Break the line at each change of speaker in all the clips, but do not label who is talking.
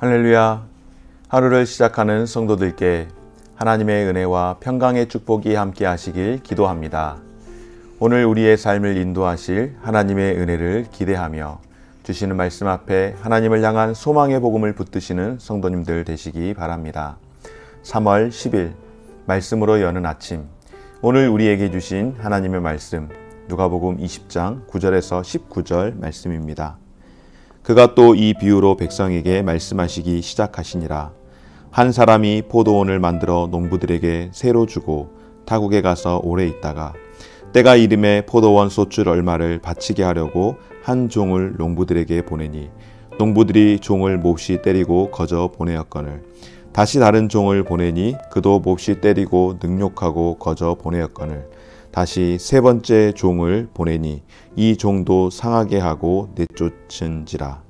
할렐루야. 하루를 시작하는 성도들께 하나님의 은혜와 평강의 축복이 함께 하시길 기도합니다. 오늘 우리의 삶을 인도하실 하나님의 은혜를 기대하며 주시는 말씀 앞에 하나님을 향한 소망의 복음을 붙드시는 성도님들 되시기 바랍니다. 3월 10일 말씀으로 여는 아침, 오늘 우리에게 주신 하나님의 말씀 누가복음 20장 9절에서 19절 말씀입니다. 그가 또 이 비유로 백성에게 말씀하시기 시작하시니라. 한 사람이 포도원을 만들어 농부들에게 새로 주고 타국에 가서 오래 있다가 때가 이름에 포도원 소출 얼마를 바치게 하려고 한 종을 농부들에게 보내니 농부들이 종을 몹시 때리고 거저 보내었거늘 다시 다른 종을 보내니 그도 몹시 때리고 능욕하고 거저 보내었거늘 다시 세 번째 종을 보내니 이 종도 상하게 하고 내쫓은지라.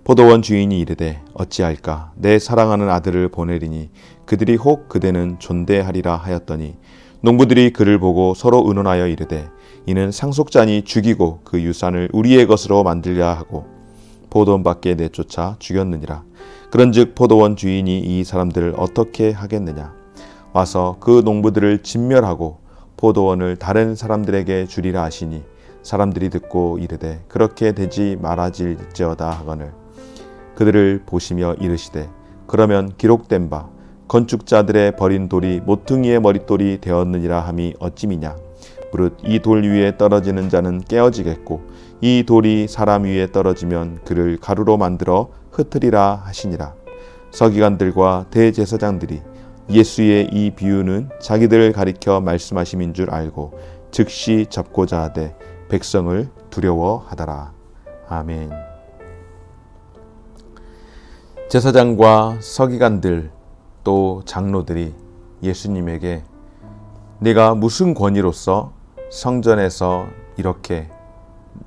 포도원 주인이 이르되 어찌할까 내 사랑하는 아들을 보내리니 그들이 혹 그대는 존대하리라 하였더니 농부들이 그를 보고 서로 의논하여 이르되 이는 상속자니 죽이고 그 유산을 우리의 것으로 만들려 하고 포도원 밖에 내쫓아 죽였느니라. 그런즉 포도원 주인이 이 사람들을 어떻게 하겠느냐. 와서 그 농부들을 진멸하고 포도원을 다른 사람들에게 주리라 하시니 사람들이 듣고 이르되 그렇게 되지 말아질지어다 하거늘 그들을 보시며 이르시되 그러면 기록된 바 건축자들의 버린 돌이 모퉁이의 머릿돌이 되었느니라 함이 어찌미냐. 무릇 이 돌 위에 떨어지는 자는 깨어지겠고 이 돌이 사람 위에 떨어지면 그를 가루로 만들어 흩으리라 하시니라. 서기관들과 대제사장들이 예수의 이 비유는 자기들을 가리켜 말씀하심인 줄 알고 즉시 잡고자 하되 백성을 두려워하더라. 아멘. 제사장과 서기관들 또 장로들이 예수님에게 네가 무슨 권위로서 성전에서 이렇게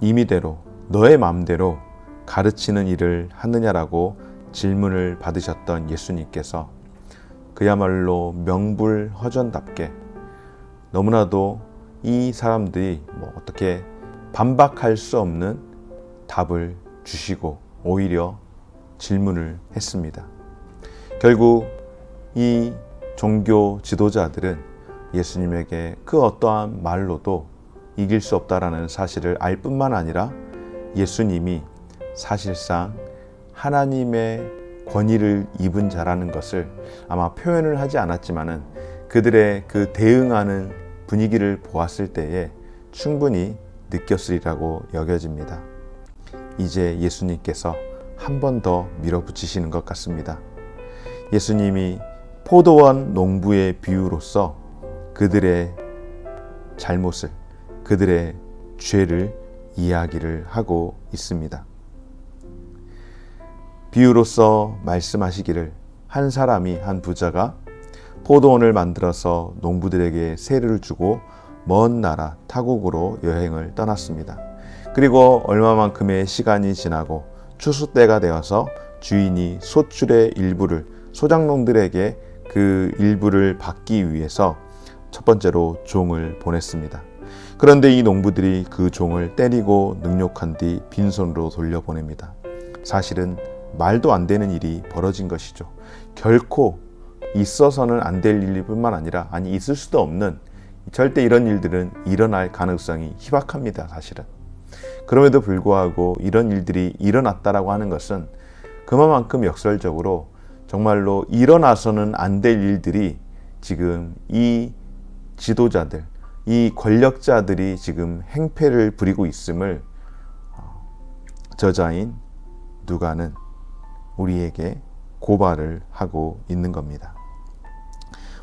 임의대로 너의 마음대로 가르치는 일을 하느냐라고 질문을 받으셨던 예수님께서 그야말로 명불허전답게 너무나도 이 사람들이 어떻게 반박할 수 없는 답을 주시고 오히려 질문을 했습니다. 결국 이 종교 지도자들은 예수님에게 그 어떠한 말로도 이길 수 없다라는 사실을 알 뿐만 아니라 예수님이 사실상 하나님의 권위를 입은 자라는 것을 아마 표현을 하지 않았지만은 그들의 그 대응하는 분위기를 보았을 때에 충분히 느꼈으리라고 여겨집니다. 이제 예수님께서 한 번 더 밀어붙이시는 것 같습니다. 예수님이 포도원 농부의 비유로서 그들의 잘못을, 그들의 죄를 이야기를 하고 있습니다. 비유로서 말씀하시기를 한 사람이 한 부자가 포도원을 만들어서 농부들에게 세를 주고 먼 나라 타국으로 여행을 떠났습니다. 그리고 얼마만큼의 시간이 지나고 추수 때가 되어서 주인이 소출의 일부를 소작농들에게 그 일부를 받기 위해서 첫 번째로 종을 보냈습니다. 그런데 이 농부들이 그 종을 때리고 능욕한 뒤 빈손으로 돌려보냅니다. 사실은 말도 안 되는 일이 벌어진 것이죠. 결코 있어서는 안 될 일뿐만 아니라 있을 수도 없는 절대 이런 일들은 일어날 가능성이 희박합니다. 사실은. 그럼에도 불구하고 이런 일들이 일어났다라고 하는 것은 그만큼 역설적으로 정말로 일어나서는 안 될 일들이 지금 이 지도자들, 이 권력자들이 지금 행패를 부리고 있음을 저자인 누가는 우리에게 고발을 하고 있는 겁니다.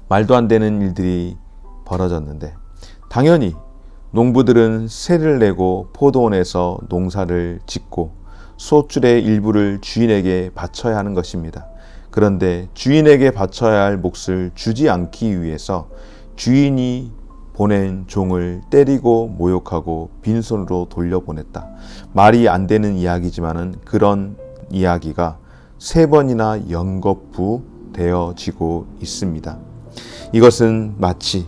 말도 안 되는 일들이 벌어졌는데 당연히 농부들은 세를 내고 포도원에서 농사를 짓고 소출의 일부를 주인에게 바쳐야 하는 것입니다. 그런데 주인에게 바쳐야 할 몫을 주지 않기 위해서 주인이 보낸 종을 때리고 모욕하고 빈손으로 돌려보냈다. 말이 안 되는 이야기지만은 그런 이야기가 3번이나 연거푸 되어지고 있습니다. 이것은 마치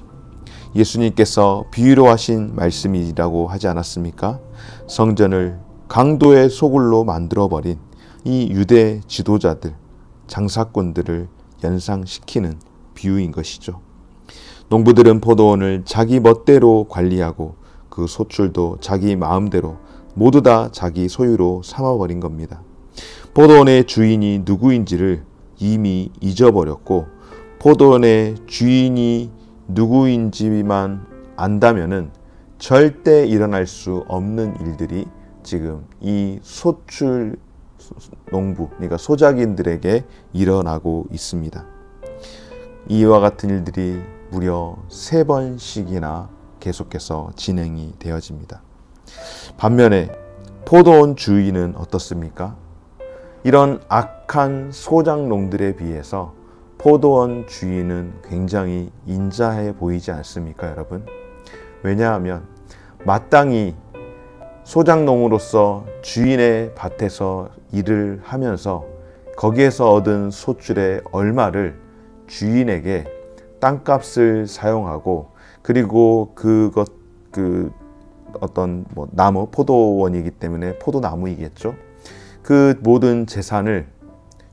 예수님께서 비유로 하신 말씀이라고 하지 않았습니까? 성전을 강도의 소굴로 만들어버린 이 유대 지도자들, 장사꾼들을 연상시키는 비유인 것이죠. 농부들은 포도원을 자기 멋대로 관리하고 그 소출도 자기 마음대로 모두 다 자기 소유로 삼아버린 겁니다. 포도원의 주인이 누구인지를 이미 잊어버렸고 포도원의 주인이 누구인지만 안다면은 절대 일어날 수 없는 일들이 지금 이 소출 농부, 그러니까 소작인들에게 일어나고 있습니다. 이와 같은 일들이 무려 3번씩이나 계속해서 진행이 되어집니다. 반면에 포도원 주인은 어떻습니까? 이런 악한 소작농들에 비해서 포도원 주인은 굉장히 인자해 보이지 않습니까, 여러분? 왜냐하면 마땅히 소작농으로서 주인의 밭에서 일을 하면서 거기에서 얻은 소출의 얼마를 주인에게 땅값을 사용하고 그리고 어떤 나무, 포도원이기 때문에 포도나무이겠죠. 그 모든 재산을,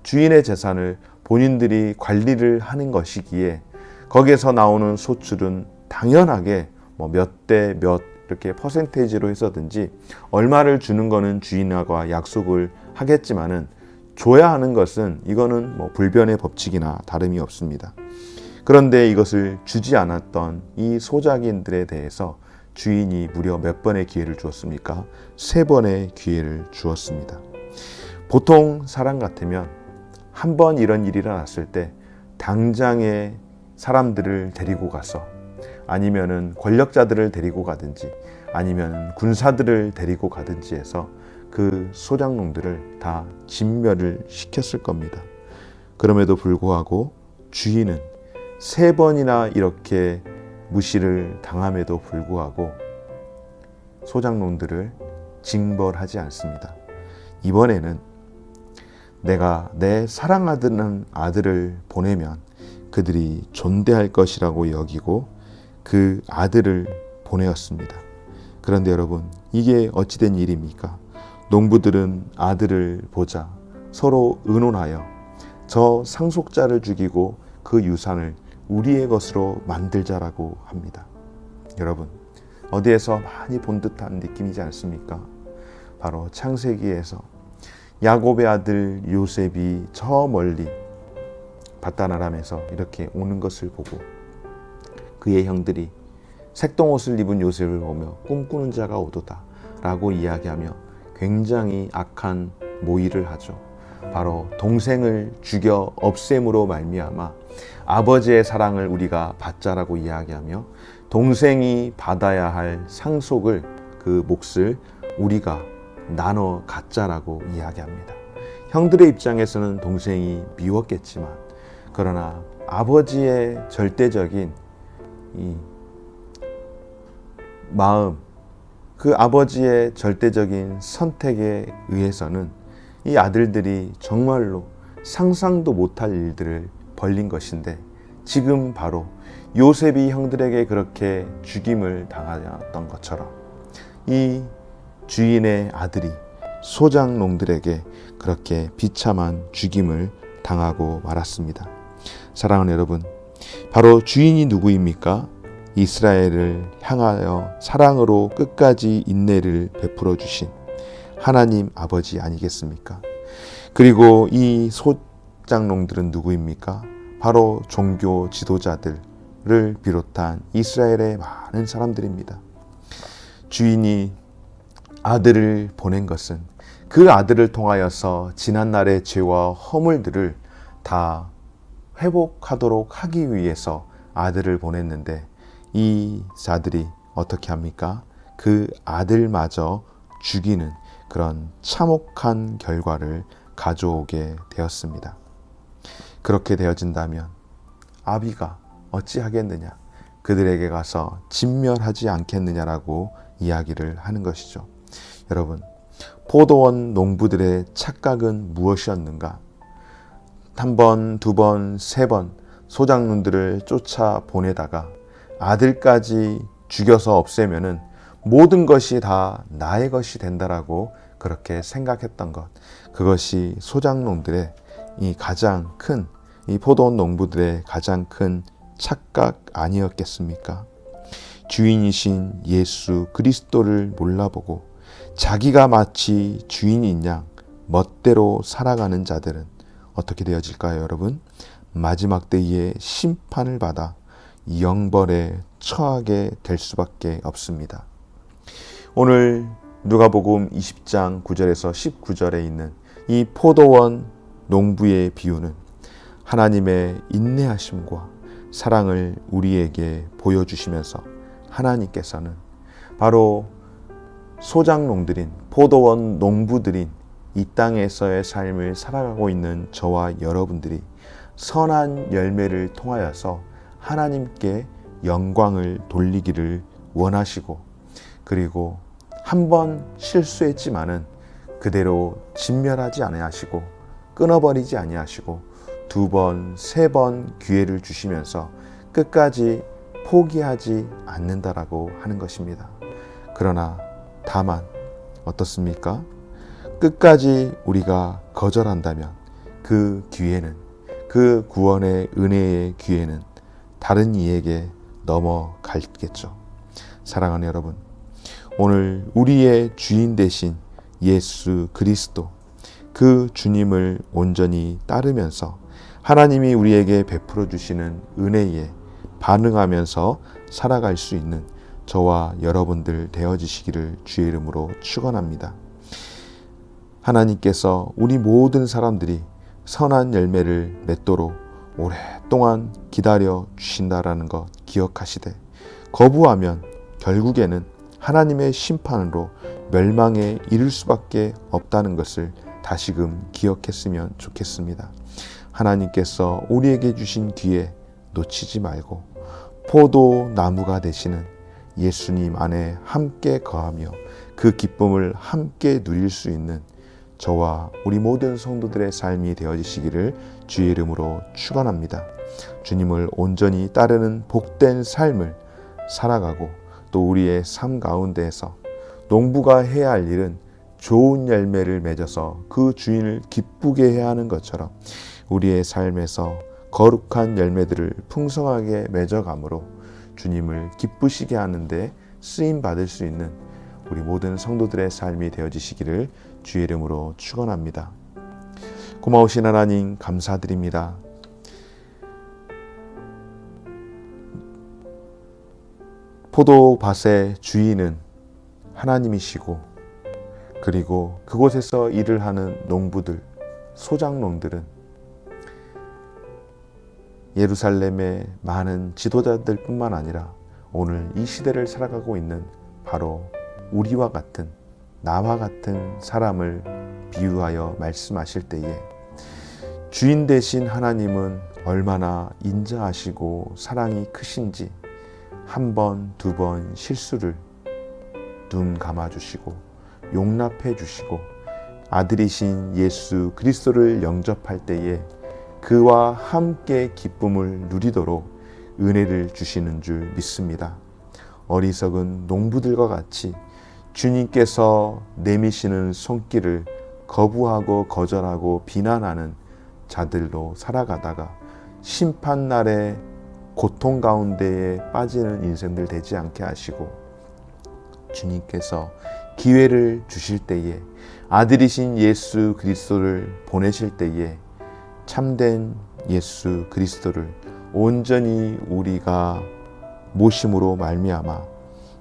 주인의 재산을 본인들이 관리를 하는 것이기에 거기에서 나오는 소출은 당연하게 몇 대 몇 이렇게 퍼센테이지로 해서든지 얼마를 주는 거는 주인과 약속을 하겠지만은 줘야 하는 것은 이거는 불변의 법칙이나 다름이 없습니다. 그런데 이것을 주지 않았던 이 소작인들에 대해서 주인이 무려 몇 번의 기회를 주었습니까? 3번의 기회를 주었습니다. 보통 사람 같으면 한 번 이런 일이 일어났을 때 당장에 사람들을 데리고 가서 아니면은 권력자들을 데리고 가든지 아니면 군사들을 데리고 가든지 해서 그 소작농들을 다 진멸을 시켰을 겁니다. 그럼에도 불구하고 주인은 3번이나 이렇게 무시를 당함에도 불구하고 소작농들을 징벌하지 않습니다. 이번에는 내가 내 사랑하는 아들을 보내면 그들이 존대할 것이라고 여기고 그 아들을 보내었습니다. 그런데 여러분, 이게 어찌된 일입니까? 농부들은 아들을 보자 서로 의논하여 저 상속자를 죽이고 그 유산을 우리의 것으로 만들자라고 합니다. 여러분, 어디에서 많이 본 듯한 느낌이지 않습니까? 바로 창세기에서 야곱의 아들 요셉이 저 멀리 밧단아람에서 이렇게 오는 것을 보고 그의 형들이 색동옷을 입은 요셉을 보며 꿈꾸는 자가 오도다 라고 이야기하며 굉장히 악한 모의를 하죠. 바로 동생을 죽여 없앰으로 말미암아 아버지의 사랑을 우리가 받자라고 이야기하며 동생이 받아야 할 상속을, 그 몫을 우리가 나눠 갖자라고 이야기합니다. 형들의 입장에서는 동생이 미웠겠지만 그러나 아버지의 절대적인 이 마음, 그 아버지의 절대적인 선택에 의해서는 이 아들들이 정말로 상상도 못할 일들을 벌린 것인데 지금 바로 요셉이 형들에게 그렇게 죽임을 당하였던 것처럼 이 주인의 아들이 소작농들에게 그렇게 비참한 죽임을 당하고 말았습니다. 사랑하는 여러분, 바로 주인이 누구입니까? 이스라엘을 향하여 사랑으로 끝까지 인내를 베풀어 주신 하나님 아버지 아니겠습니까? 그리고 이 소작농들은 누구입니까? 바로 종교 지도자들을 비롯한 이스라엘의 많은 사람들입니다. 주인이 아들을 보낸 것은 그 아들을 통하여서 지난날의 죄와 허물들을 다 회복하도록 하기 위해서 아들을 보냈는데 이 자들이 어떻게 합니까? 그 아들마저 죽이는 그런 참혹한 결과를 가져오게 되었습니다. 그렇게 되어진다면 아비가 어찌하겠느냐? 그들에게 가서 진멸하지 않겠느냐라고 이야기를 하는 것이죠. 여러분, 포도원 농부들의 착각은 무엇이었는가? 한 번, 두 번, 3번 소작농들을 쫓아 보내다가 아들까지 죽여서 없애면은 모든 것이 다 나의 것이 된다라고 그렇게 생각했던 것, 그것이 소작농들의 이 가장 큰, 이 포도원 농부들의 가장 큰 착각 아니었겠습니까? 주인이신 예수 그리스도를 몰라보고 자기가 마치 주인인 양 멋대로 살아가는 자들은 어떻게 되어질까요, 여러분? 마지막 때에 심판을 받아 영벌에 처하게 될 수밖에 없습니다. 오늘 누가복음 20장 9절에서 19절에 있는 이 포도원 농부의 비유는 하나님의 인내하심과 사랑을 우리에게 보여주시면서 하나님께서는 바로 소작농들인 포도원 농부들인 이 땅에서의 삶을 살아가고 있는 저와 여러분들이 선한 열매를 통하여서 하나님께 영광을 돌리기를 원하시고, 그리고 한 번 실수했지만은 그대로 진멸하지 아니하시고 끊어버리지 아니하시고 두 번, 세 번 기회를 주시면서 끝까지 포기하지 않는다라고 하는 것입니다. 그러나 다만 어떻습니까? 끝까지 우리가 거절한다면 그 기회는, 그 구원의 은혜의 기회는 다른 이에게 넘어가겠죠. 사랑하는 여러분, 오늘 우리의 주인 되신 예수 그리스도, 그 주님을 온전히 따르면서 하나님이 우리에게 베풀어 주시는 은혜에 반응하면서 살아갈 수 있는 저와 여러분들 되어지시기를 주의 이름으로 축원합니다. 하나님께서 우리 모든 사람들이 선한 열매를 맺도록 오랫동안 기다려 주신다라는 것 기억하시되, 거부하면 결국에는 하나님의 심판으로 멸망에 이를 수밖에 없다는 것을 다시금 기억했으면 좋겠습니다. 하나님께서 우리에게 주신 기회 놓치지 말고 포도나무가 되시는 예수님 안에 함께 거하며 그 기쁨을 함께 누릴 수 있는 저와 우리 모든 성도들의 삶이 되어지시기를 주의 이름으로 축원합니다. 주님을 온전히 따르는 복된 삶을 살아가고, 또 우리의 삶 가운데에서 농부가 해야 할 일은 좋은 열매를 맺어서 그 주인을 기쁘게 해야 하는 것처럼 우리의 삶에서 거룩한 열매들을 풍성하게 맺어감으로 주님을 기쁘시게 하는데 쓰임 받을 수 있는 우리 모든 성도들의 삶이 되어지시기를 주의 이름으로 축원합니다. 고마우신 하나님 감사드립니다. 포도밭의 주인은 하나님이시고, 그리고 그곳에서 일을 하는 농부들, 소작농들은 예루살렘의 많은 지도자들 뿐만 아니라 오늘 이 시대를 살아가고 있는 바로 우리와 같은, 나와 같은 사람을 비유하여 말씀하실 때에 주인 되신 하나님은 얼마나 인자하시고 사랑이 크신지 한 번, 두 번 실수를 눈 감아주시고 용납해 주시고 아들이신 예수 그리스도를 영접할 때에 그와 함께 기쁨을 누리도록 은혜를 주시는 줄 믿습니다. 어리석은 농부들과 같이 주님께서 내미시는 손길을 거부하고 거절하고 비난하는 자들로 살아가다가 심판날에 고통 가운데에 빠지는 인생들 되지 않게 하시고, 주님께서 기회를 주실 때에 아들이신 예수 그리스도를 보내실 때에 참된 예수 그리스도를 온전히 우리가 모심으로 말미암아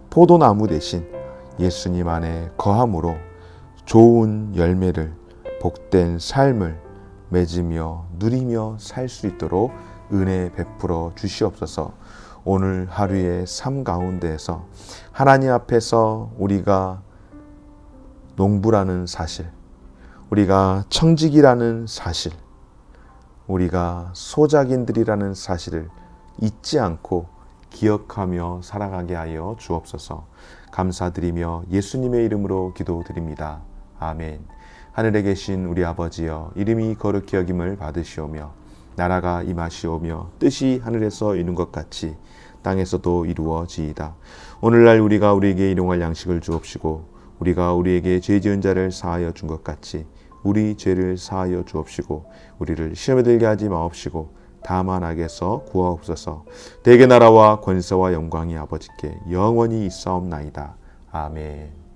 포도나무 대신 예수님 안에 거함으로 좋은 열매를, 복된 삶을 맺으며 누리며 살 수 있도록 은혜 베풀어 주시옵소서. 오늘 하루의 삶 가운데에서 하나님 앞에서 우리가 농부라는 사실, 우리가 청직이라는 사실, 우리가 소작인들이라는 사실을 잊지 않고 기억하며 살아가게 하여 주옵소서. 감사드리며 예수님의 이름으로 기도드립니다. 아멘. 하늘에 계신 우리 아버지여, 이름이 거룩히 여김을 받으시오며 나라가 임하시오며 뜻이 하늘에서 이룬 것 같이 땅에서도 이루어지이다. 오늘날 우리가 우리에게 일용할 양식을 주옵시고 우리가 우리에게 죄 지은 자를 사하여 준 것 같이 우리 죄를 사하여 주옵시고 우리를 시험에 들게 하지 마옵시고 다만 악에서 구하옵소서. 대개 나라와 권세와 영광이 아버지께 영원히 있사옵나이다. 아멘.